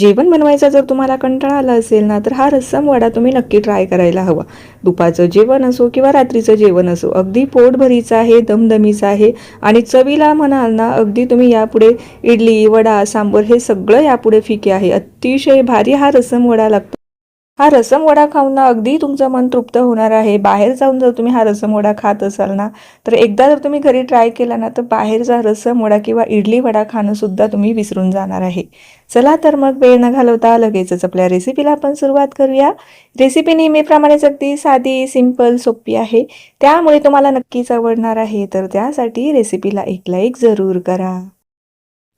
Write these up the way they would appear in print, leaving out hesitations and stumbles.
जेवण बनवायचा जर तुम्हाला कंटाळा आला असेल ना, तर हा रस्सम वडा तुम्ही नक्की ट्राय करायला हवा. दुपारचं जेवण असो किंवा रात्रीचं जेवण असो, अगदी पोटभरीचं आहे, दमदमीचं आहे आणि चवीला म्हणाल ना, अगदी तुम्ही यापुढे इडली, वडा, सांबर हे सगळं यापुढे फिके आहे. अतिशय भारी हा रस्सम वडा लागतो. हा रसम वडा खाऊन ना अगदी तुमचं मन तृप्त होणार आहे. बाहेर जाऊन जर तुम्ही हा रसम वडा खात असाल ना, तर एकदा जर तुम्ही घरी ट्राय केला ना, तर बाहेरचा रसम वडा किंवा इडली वडा खाणं सुद्धा तुम्ही विसरून जाणार आहे. चला तर मग वेळ न घालवता लगेचच आपल्या रेसिपीला आपण सुरुवात करूया. रेसिपी नेहमीप्रमाणेच अगदी साधी, सिंपल, सोपी आहे. त्यामुळे तुम्हाला नक्कीच आवडणार आहे. तर त्यासाठी रेसिपीला एक लाईक जरूर करा.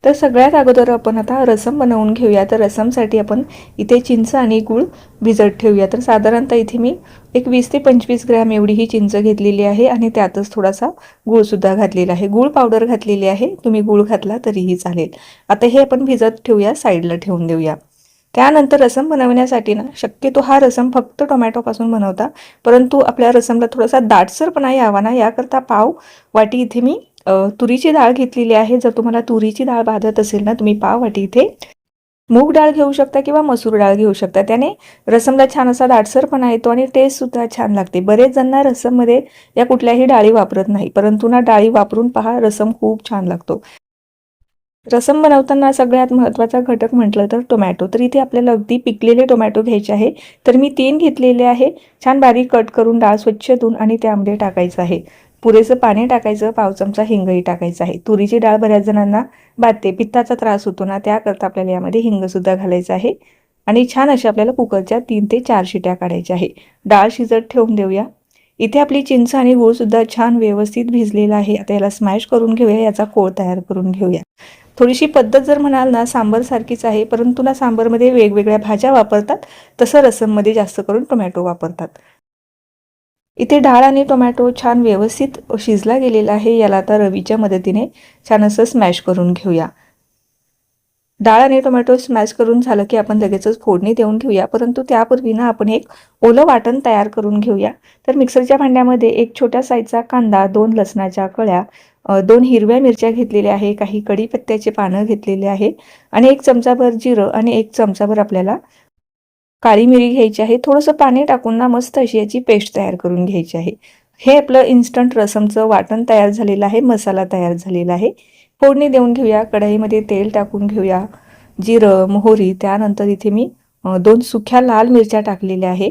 तर सगळ्यात अगोदर आपण आता रसम बनवून घेऊया. तर रसमसाठी आपण इथे चिंच आणि गूळ भिजत ठेवूया. तर साधारणतः इथे मी एक 20 ते 25 ग्रॅम एवढी ही चिंच घेतलेली आहे आणि त्यातच थोडासा गूळसुद्धा घातलेला आहे. गूळ पावडर घातलेली आहे, तुम्ही गूळ घातला तरीही चालेल. आता हे आपण भिजत ठेवूया, साईडला ठेवून देऊया. त्यानंतर रसम बनवण्यासाठी ना, शक्यतो हा रसम फक्त टोमॅटोपासून बनवता, परंतु आपल्या रसमला थोडासा दाटसरपणा यावा ना, याकरता पाव वाटी इथे मी तुरीची डाळ घेतलेली आहे. जर तुम्हाला तुरीची डाळ बाधत असेल ना, तुम्ही पाव वाटी इथे मूग डाळ घेऊ शकता किंवा मसूर डाळ घेऊ शकता. त्याने रसमला छान असा दाटसरपणा येतो आणि टेस्टसुद्धा छान लागते. बरेच जण ना रसममध्ये या कुठल्याही डाळी वापरत नाही, परंतु ना डाळी वापरून पहा, रसम खूप छान लागतो. रसम बनवताना सगळ्यात महत्त्वाचा घटक म्हटलं तर टोमॅटो. तर इथे आपल्याला अगदी पिकलेले टोमॅटो घ्यायचे आहे. तर मी 3 घेतलेले आहे. छान बारीक कट करून डाळ स्वच्छ धुवून आणि त्यामध्ये टाकायचं आहे. पुरेसं पाणी टाकायचं, पाव चमचा हिंगही टाकायचा आहे. तुरीची डाळ बऱ्याच जणांना बाधते, पित्ताचा त्रास होतो ना, त्याकरता आपल्याला यामध्ये हिंगसुद्धा घालायचं आहे. आणि छान अशा आपल्याला कुकरच्या 3 ते 4 शिट्या काढायच्या आहे. डाळ शिजत ठेवून देऊया. इथे आपली चिंच आणि गूळसुद्धा छान व्यवस्थित भिजलेला आहे. आता याला स्मॅश करून घेऊया, याचा कोळ तयार करून घेऊया. थोडीशी पद्धत जर म्हणाल ना, सांबर सारखीच आहे, परंतु ना सांबरमध्ये वेगवेगळ्या भाज्या वापरतात, तसं रसममध्ये जास्त करून टोमॅटो वापरतात. इथे डाळ आणि टोमॅटो छान व्यवस्थित शिजला गेलेला आहे. याला आता रवीच्या मदतीने छान असं स्मॅश करून घेऊया. डाळ आणि टोमॅटो स्मॅश करून झालं की आपण लगेचच फोडणी देऊन घेऊया, परंतु त्यापूर्वी ना आपण एक ओलं वाटण तयार करून घेऊया. तर मिक्सरच्या भांड्यामध्ये एक छोट्या साईजचा कांदा, 2 लसणाच्या कळ्या, 2 हिरव्या मिरच्या घेतलेल्या आहे, काही कढीपत्त्याचे पानं घेतलेले आहे आणि 1 चमचाभर जिरं आणि 1 चमचाभर आपल्याला काळी मिरी घ्यायची आहे. थोडंसं पाणी टाकून ना मस्त अशी याची पेस्ट तयार करून घ्यायची आहे. हे आपलं इन्स्टंट रसमचं वाटण तयार झालेलं आहे, मसाला तयार झालेला आहे. फोडणी देऊन घेऊया. कढईमध्ये तेल टाकून घेऊया. जिरं, मोहरी, त्यानंतर इथे मी 2 सुक्या लाल मिरच्या टाकलेल्या आहे.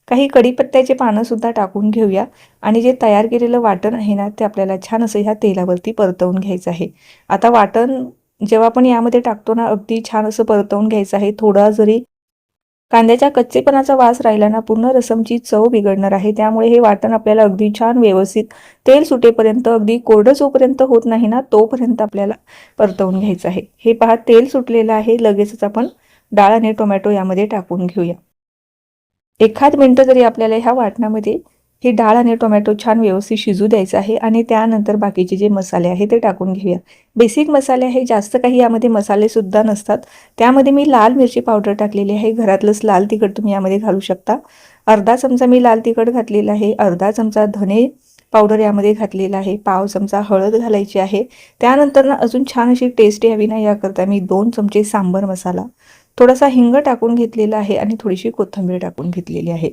काही कढीपत्त्याचे पानंसुद्धा टाकून घेऊया आणि जे तयार केलेलं वाटण आहे ना, ते आपल्याला छान असं ह्या तेलावरती परतवून घ्यायचं आहे. आता वाटण जेव्हा आपण यामध्ये टाकतो ना, अगदी छान असं परतवून घ्यायचं आहे. थोडा जरी कांद्याच्या कच्चेपणाचा वास राहिला ना, पूर्ण रसमची चव बिघडणार आहे. त्यामुळे हे वाटण आपल्याला अगदी छान व्यवस्थित तेल सुटेपर्यंत, अगदी कोरडं जोपर्यंत होत नाही ना, तोपर्यंत आपल्याला परतवून घ्यायचं आहे. हे पहा, तेल सुटलेलं आहे. लगेचच आपण डाळ आणि टोमॅटो यामध्ये टाकून घेऊया. एखाद मिनटं जरी आपल्याला ह्या वाटणामध्ये ही डाळ आणि टोमॅटो छान व्यवस्थित शिजू द्यायचं आहे आणि त्यानंतर बाकीचे जे मसाले आहे ते टाकून घेऊया. बेसिक मसाले आहे, जास्त काही यामध्ये मसालेसुद्धा नसतात. त्यामध्ये मी लाल मिरची पावडर टाकलेली आहे. घरातलंच लाल तिखट तुम्ही यामध्ये घालू शकता. अर्धा चमचा मी लाल तिखट घातलेला आहे. अर्धा चमचा धने पावडर यामध्ये घातलेला आहे. पाव चमचा हळद घालायची आहे. त्यानंतर ना अजून छान अशी टेस्ट यावी ना, याकरता मी 2 चमचे सांबर मसाला, थोडासा हिंग टाकून घेतलेला आहे आणि थोडीशी कोथिंबीर टाकून घेतलेली आहे.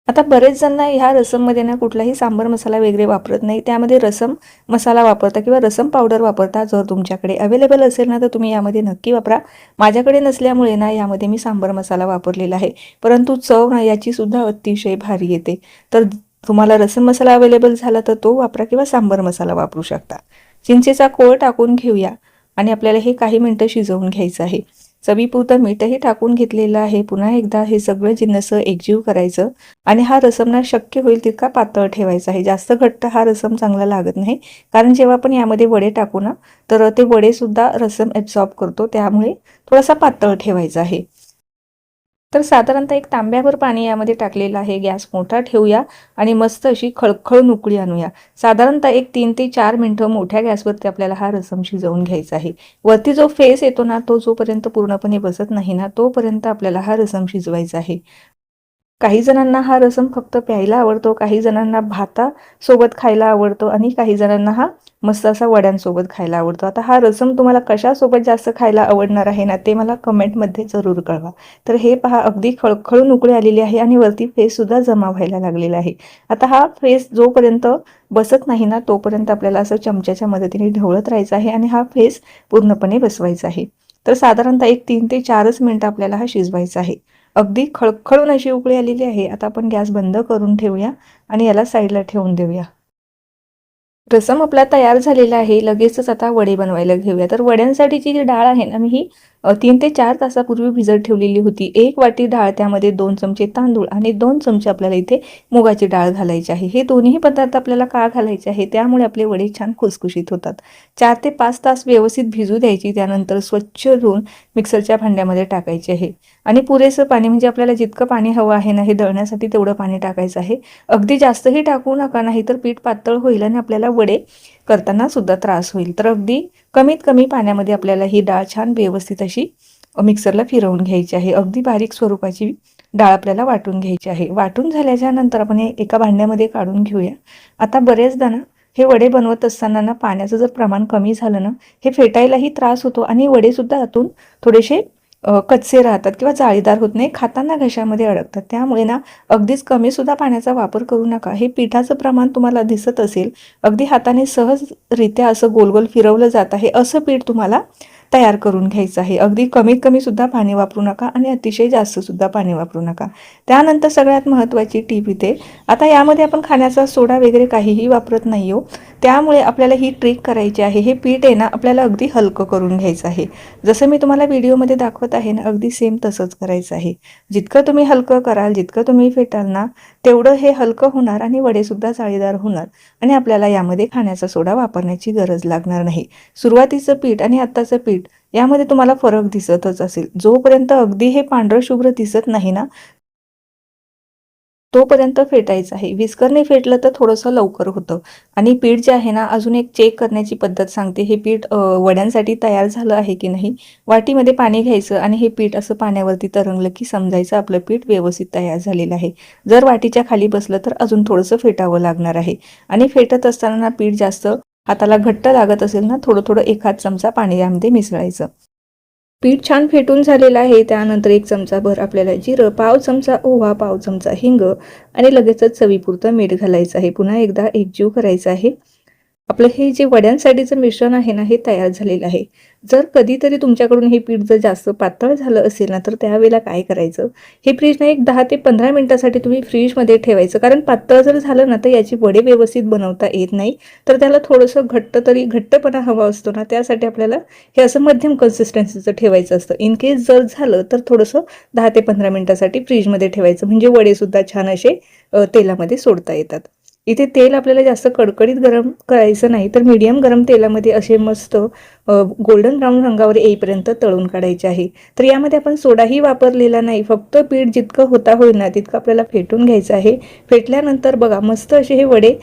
आता बरेच जण ना ह्या रसममध्ये ना कुठलाही सांबर मसाला वगैरे वापरत नाही. त्यामध्ये रसम मसाला वापरता किंवा रसम पावडर वापरता. जर तुमच्याकडे अवेलेबल असेल ना, तर तुम्ही यामध्ये नक्की वापरा. माझ्याकडे नसल्यामुळे ना यामध्ये मी सांबर मसाला वापरलेला आहे, परंतु चव ना याची सुद्धा अतिशय भारी येते. तर तुम्हाला रसम मसाला अवेलेबल झाला तर तो वापरा किंवा सांबर मसाला वापरू शकता. चिंचेचा कोळ टाकून घेऊया आणि आपल्याला हे काही मिनटं शिजवून घ्यायचं आहे. चवीपुरतं मीठही टाकून घेतलेलं आहे. पुन्हा एकदा हे सगळं जिन्नस एकजीव करायचं आणि हा रसम ना शक्य होईल तितका पातळ ठेवायचा आहे. जास्त घट्ट हा रसम चांगला लागत नाही, कारण जेव्हा आपण यामध्ये वडे टाकू ना, तर ते वडेसुद्धा रसम ॲब्सॉर्ब करतो. त्यामुळे थोडासा पातळ ठेवायचा आहे. तर साधारणतः एक तांब्याभर पाणी यामध्ये टाकलेलं आहे. गॅस मोठा ठेवूया आणि मस्त अशी खळखळून उकळी आणूया. साधारणतः एक 3 ते 4 मिनिटं मोठ्या गॅसवरती आपल्याला हा रसम शिजवून घ्यायचा आहे. वरती जो फेस येतो ना, तो जोपर्यंत पूर्णपणे बसत नाही ना, तोपर्यंत आपल्याला हा रसम शिजवायचा आहे. काही जणांना हा रसम फक्त प्यायला आवडतो, काही जणांना भातासोबत खायला आवडतो आणि काही जणांना हा मस्त असा वड्यांसोबत खायला आवडतो. आता हा रसम तुम्हाला कशासोबत जास्त खायला आवडणार आहे ना, ते मला कमेंटमध्ये जरूर कळवा. तर हे पहा, अगदी खळखळून उकळी आलेली आहे आणि वरती फेससुद्धा जमा व्हायला लागलेला आहे. आता हा फेस जोपर्यंत बसत नाही ना, तोपर्यंत आपल्याला असं चमच्याच्या मदतीने ढवळत राहायचं आहे आणि हा फेस पूर्णपणे बसवायचा आहे. तर साधारणतः एक 3 ते 4च मिनिटं आपल्याला हा शिजवायचा आहे. अगदी खळखळून अशी उकळी आलेली आहे. आता आपण गॅस बंद करून ठेवूया आणि याला साईडला ठेवून देऊया. रसम आपला तयार झालेला आहे. लगेचच आता वडे बनवायला घेऊया. तर वड्यांसाठीची जी डाळ आहे ना, मी ही 3 ते 4 तासापूर्वी भिजत ठेवलेली होती. 1 वाटी डाळ, त्यामध्ये 2 चमचे तांदूळ आणि 2 चमचे आपल्याला इथे मुगाची डाळ घालायची आहे. हे दोन्ही पदार्थ आपल्याला का घालायचे आहे, त्यामुळे आपले वडे छान खुसखुशीत होतात. 4 ते 5 तास व्यवस्थित भिजू द्यायची. त्यानंतर स्वच्छ धुवून मिक्सरच्या भांड्यामध्ये टाकायचे आहे आणि पुरेसं पाणी, म्हणजे आपल्याला जितकं पाणी हवं आहे ना, हे दळण्यासाठी तेवढं पाणी टाकायचं आहे. अगदी जास्तही टाकू नका, नाही तर पीठ पातळ होईल आणि आपल्याला वडे करताना सुद्धा त्रास होईल. तर अगदी कमीत कमी पाण्यामध्ये आपल्याला ही डाळ छान व्यवस्थित अशी मिक्सरला फिरवून घ्यायची आहे. अगदी बारीक स्वरूपाची डाळ आपल्याला वाटून घ्यायची आहे. वाटून झाल्याच्या नंतर आपण एका भांड्यामध्ये काढून घेऊया. आता बरेचदा ना, हे वडे बनवत असताना ना, पाण्याचं जर प्रमाण कमी झालं ना, हे फेटायलाही त्रास होतो आणि वडेसुद्धा आतून थोडेसे कच्चे राहतात किंवा जाळीदार होत नाही, खाताना घशामध्ये अडकतात. त्यामुळे ना, अगदीच कमीसुद्धा पाण्याचा वापर करू नका. हे पिठाचं प्रमाण तुम्हाला दिसत असेल, अगदी हाताने सहजरित्या असं गोल गोल फिरवलं जात आहे, असं पीठ तुम्हाला तयार करून घ्यायचं आहे. अगदी कमीत कमी सुद्धा पाणी वापरू नका आणि अतिशय जास्त सुद्धा पाणी वापरू नका. त्यानंतर सगळ्यात महत्त्वाची टीप इथे, आता यामध्ये आपण खाण्याचा सोडा वगैरे काहीही वापरत नाही हो. त्यामुळे आपल्याला ही ट्रिक करायची आहे. हे पीठ आहे ना, आपल्याला अगदी हलकं करून घ्यायचं आहे. जसं मी तुम्हाला व्हिडिओमध्ये दाखवत आहे ना, अगदी सेम तसंच करायचं आहे. जितकं तुम्ही हलकं कराल, जितकं तुम्ही फेटाल ना, तेवढं हे हलकं होणार आणि वडेसुद्धा जाळीदार होणार आणि आपल्याला यामध्ये खाण्याचा सोडा वापरण्याची गरज लागणार नाही. सुरुवातीचं पीठ आणि आत्ताचं पीठ यामध्ये तुम्हाला फरक दिसतच असेल. जोपर्यंत अगदी हे पांढरं शुभ्र दिसत नाही ना, तोपर्यंत फेटायचं आहे. विस्करने फेटलं तर थोडंसं लवकर होतं. आणि पीठ जे आहे ना, अजून एक चेक करण्याची पद्धत सांगते. हे पीठ वड्यांसाठी तयार झालं आहे की नाही. वाटीमध्ये पाणी घ्यायचं आणि हे पीठ असं पाण्यावरती तरंगलं की समजायचं आपलं पीठ व्यवस्थित तयार झालेलं आहे. जर वाटीच्या खाली बसलं तर अजून थोडंसं फेटावं लागणार आहे. आणि फेटत असताना पीठ जास्त हाताला घट्ट लागत असेल ना, थोडं थोडं 1 चमचा पाणी यामध्ये मिसळायचं. पीठ छान फेटून झालेलं आहे. त्यानंतर 1 चमचाभर आपल्याला जिरं, पाव चमचा ओवा, पाव चमचा हिंग आणि लगेचच चवीपुरतं मीठ घालायचं आहे. पुन्हा एकदा एकजीव करायचं आहे. आपलं हे जे वड्यांसाठीचं मिश्रण आहे ना, हे तयार झालेलं आहे. जर कधीतरी तुमच्याकडून हे पीठ जर जास्त पातळ झालं असेल ना, तर त्यावेळेला काय करायचं, हे पीठ ना एक 10 ते 15 मिनिटासाठी तुम्ही फ्रीजमध्ये ठेवायचं. कारण पातळ जर झालं ना, तर याची वडे व्यवस्थित बनवता येत नाही. तर त्याला थोडंसं घट्टपणा हवा असतो ना, त्यासाठी आपल्याला हे असं मध्यम कन्सिस्टन्सीचं ठेवायचं असतं. इन केस जर झालं तर थोडंसं 10 ते 15 मिनिटासाठी फ्रीजमध्ये ठेवायचं, म्हणजे वडेसुद्धा छान असे तेलामध्ये सोडता येतात. इथे तेल आपल्याला जास्त कडकडीत गरम करायचं नाही, तर मीडियम गरम तेलामध्ये असे मस्त गोल्डन ब्राऊन रंगावर येईपर्यंत तळून काढायचे आहे. तर यामध्ये आपण सोडाही वापरलेला नाही, फक्त पीठ जितकं होता होईल ना, तितकं आपल्याला फेटून घ्यायचं आहे. फेटल्यानंतर बघा, मस्त असे हे वडे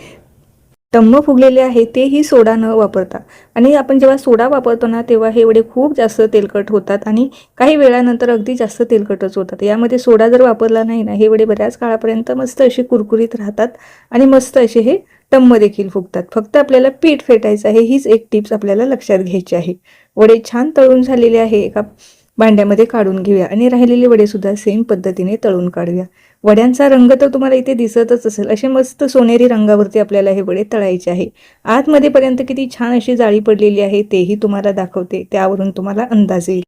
टम्म फुगलेले आहे, तेही सोडा न वापरता. आणि आपण जेव्हा सोडा वापरतो ना, तेव्हा हे वडे खूप जास्त तेलकट होतात आणि काही वेळानंतर अगदी जास्त तेलकटच होतात. यामध्ये सोडा जर वापरला नाही ना, हे वडे बऱ्याच काळापर्यंत मस्त असे कुरकुरीत राहतात आणि मस्त असे हे टम्म देखील फुगतात. फक्त आपल्याला पीठ फेटायचं आहे, हीच एक टिप्स आपल्याला लक्षात घ्यायची आहे. वडे छान तळून झालेले आहे. एका भांड्यामध्ये काढून घेऊया आणि राहिलेले वडे सुद्धा सेम पद्धतीने तळून काढूया. वड्यांचा रंग तर तुम्हाला इथे दिसतच असेल. असे मस्त सोनेरी रंगावरती आपल्याला हे वडे तळायचे आहे. आतमध्ये पर्यंत किती छान अशी जाळी पडलेली आहे तेही तुम्हाला दाखवते, त्यावरून तुम्हाला अंदाज येईल.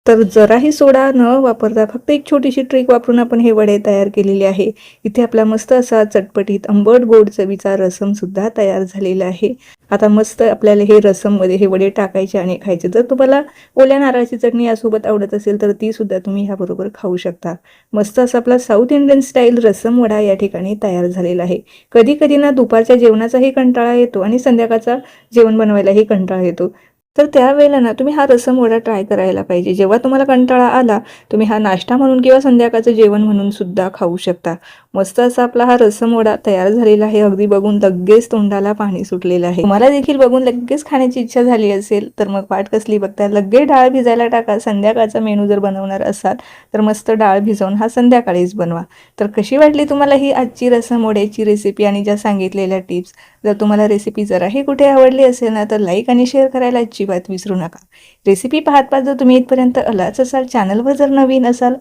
तर जराही सोडा न वापरता फक्त एक छोटीशी ट्रिक वापरून आपण हे वडे तयार केलेले आहे. इथे आपला मस्त असा चटपटीत आंबट गोड चवीचा रसम सुद्धा तयार झालेला आहे. आता मस्त आपल्याला हे रसममध्ये हे वडे टाकायचे आणि खायचे. जर तुम्हाला ओल्या नारळाची चटणी यासोबत आवडत असेल तर ती सुद्धा तुम्ही ह्याबरोबर खाऊ शकता. मस्त असा आपला साऊथ इंडियन स्टाईल रसम वडा या ठिकाणी तयार झालेला आहे. कधी कधी ना दुपारच्या जेवणाचाही कंटाळा येतो आणि संध्याकाळचा जेवण बनवायलाही कंटाळा येतो. तर त्यावेळेला ना, तुम्ही हा रसम वडा ट्राय करायला पाहिजे. जेव्हा तुम्हाला कंटाळा आला, तुम्ही हा नाश्ता म्हणून किंवा संध्याकाळचं जेवण म्हणून सुद्धा खाऊ शकता. मस्त असा आपला हा रस्सम वडा तयार झालेला आहे. अगदी बघून लगेच तोंडाला पाणी सुटलेलं आहे. मला देखील बघून लगेच खाण्याची इच्छा झाली असेल तर मग वाट कसली बघता, लगेच डाळ भिजायला टाका. संध्याकाळचा मेनू जर बनवणार असाल तर मस्त डाळ भिजवून हा संध्याकाळीच बनवा. तर कशी वाटली तुम्हाला ही आजची रस्सम वड्याची रेसिपी आणि ज्या सांगितलेल्या टिप्स? जर तुम्हाला रेसिपी जराही कुठे आवडली असेल ना तर लाईक आणि शेअर करायला अजिबात विसरू नका. रेसिपी पाहत जर तुम्ही इथपर्यंत आलाच असाल, चॅनलवर जर नवीन असाल,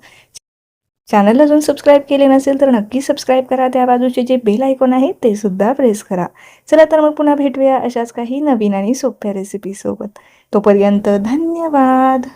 चॅनल अजून सबस्क्राईब केले नसेल तर नक्की सबस्क्राईब करा. त्या बाजूचे जे बेल आयकॉन आहे ते सुद्धा प्रेस करा. चला तर मग पुन्हा भेटूया अशाच काही नवीन आणि सोप्या रेसिपी सोबत. तोपर्यंत धन्यवाद.